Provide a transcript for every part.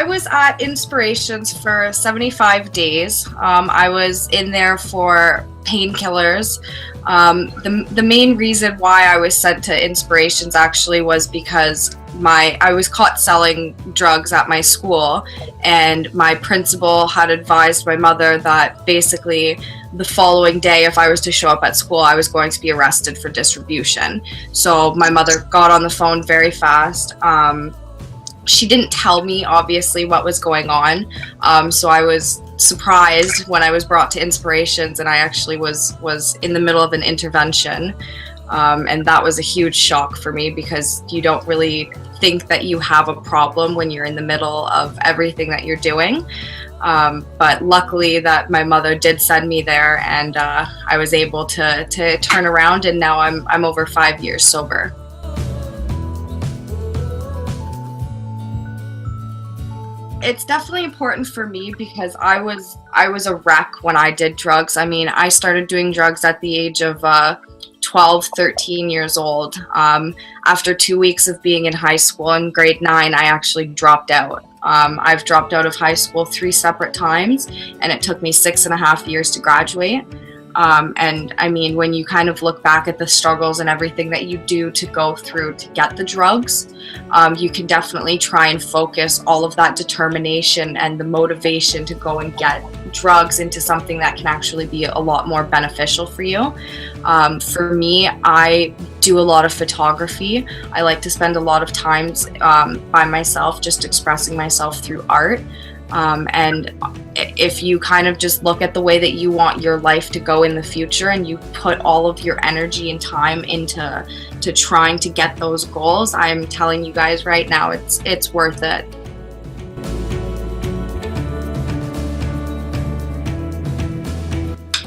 I was at Inspirations for 75 days. I was in there for painkillers. The main reason why I was sent to Inspirations actually was because I was caught selling drugs at my school, and my principal had advised my mother that basically the following day, if I was to show up at school, I was going to be arrested for distribution. So my mother got on the phone very fast. She didn't tell me, obviously, what was going on. So I was surprised when I was brought to Inspirations, and I actually was in the middle of an intervention. And that was a huge shock for me, because you don't really think that you have a problem when you're in the middle of everything that you're doing. But luckily that my mother did send me there, and I was able to turn around, and now I'm over 5 years sober. It's definitely important for me because I was a wreck when I did drugs. I mean, I started doing drugs at the age of 12, 13 years old. After 2 weeks of being in high school in grade 9, I actually dropped out. I've dropped out of high school 3 separate times, and it took me 6.5 years to graduate. And I mean, when you kind of look back at the struggles and everything that you do to go through to get the drugs, you can definitely try and focus all of that determination and the motivation to go and get drugs into something that can actually be a lot more beneficial for you. For me, I do a lot of photography. I like to spend a lot of times by myself, just expressing myself through art. And if you kind of just look at the way that you want your life to go in the future, and you put all of your energy and time into trying to get those goals, I'm telling you guys right now, it's worth it.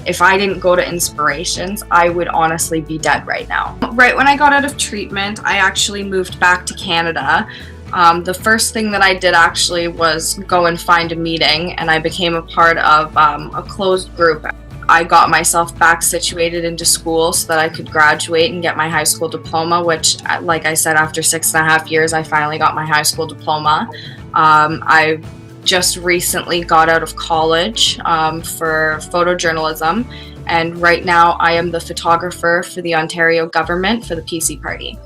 If I didn't go to Inspirations, I would honestly be dead right now. Right when I got out of treatment, I actually moved back to Canada. The first thing that I did actually was go and find a meeting, and I became a part of a closed group. I got myself back situated into school so that I could graduate and get my high school diploma, which, like I said, after 6.5 years, I finally got my high school diploma. I just recently got out of college for photojournalism, and right now I am the photographer for the Ontario government for the PC Party.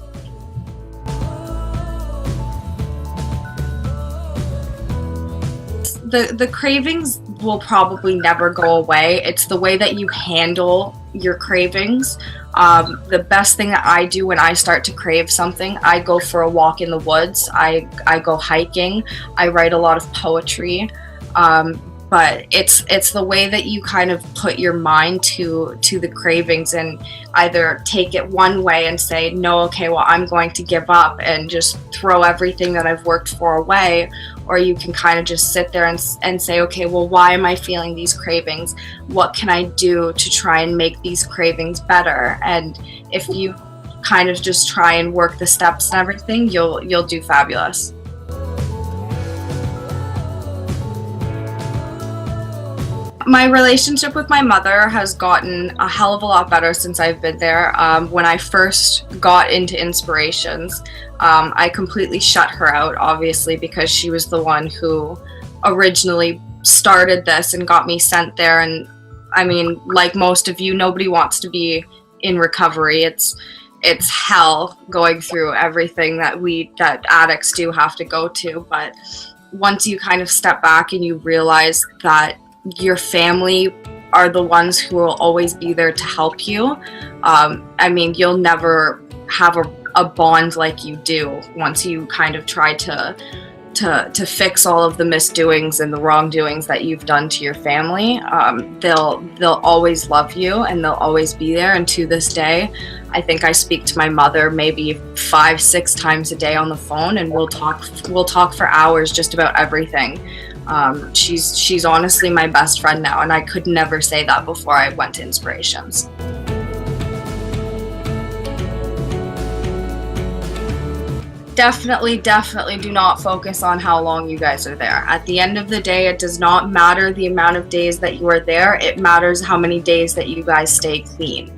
The cravings will probably never go away. It's the way that you handle your cravings. The best thing that I do when I start to crave something, I go for a walk in the woods. I go hiking. I write a lot of poetry. But it's the way that you kind of put your mind to the cravings, and either take it one way and say, no, okay, well, I'm going to give up and just throw everything that I've worked for away, or you can kind of just sit there and say, okay, well, why am I feeling these cravings? What can I do to try and make these cravings better? And if you kind of just try and work the steps and everything, you'll do fabulous. My relationship with my mother has gotten a hell of a lot better since I've been there. When I first got into Inspirations, I completely shut her out, obviously, because she was the one who originally started this and got me sent there. And I mean, like most of you, nobody wants to be in recovery. It's hell going through everything that addicts do have to go to. But once you kind of step back and you realize that your family are the ones who will always be there to help you, I mean, you'll never have a bond like you do once you kind of try to fix all of the misdoings and the wrongdoings that you've done to your family. They'll always love you, and they'll always be there. And to this day, I think I speak to my mother maybe 5-6 times a day on the phone, and we'll talk for hours just about everything. She's honestly my best friend now, and I could never say that before I went to Inspirations. Definitely do not focus on how long you guys are there. At the end of the day, it does not matter the amount of days that you are there. It matters how many days that you guys stay clean.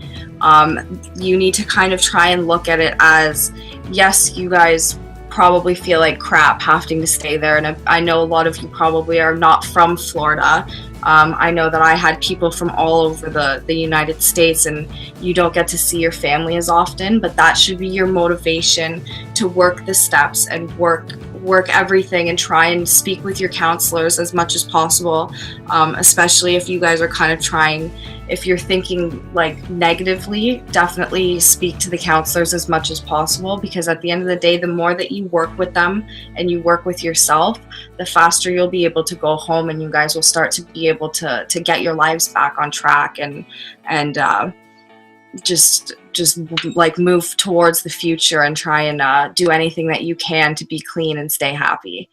You need to kind of try and look at it as, yes, you guys probably feel like crap having to stay there. And I know a lot of you probably are not from Florida. I know that I had people from all over the United States, and you don't get to see your family as often, but that should be your motivation to work the steps and work everything and try and speak with your counselors as much as possible, especially if you guys are kind of trying, if you're thinking like negatively, definitely speak to the counselors as much as possible, because at the end of the day, the more that you work with them and you work with yourself, the faster you'll be able to go home, and you guys will start to be able to get your lives back on track and just like move towards the future and try and do anything that you can to be clean and stay happy.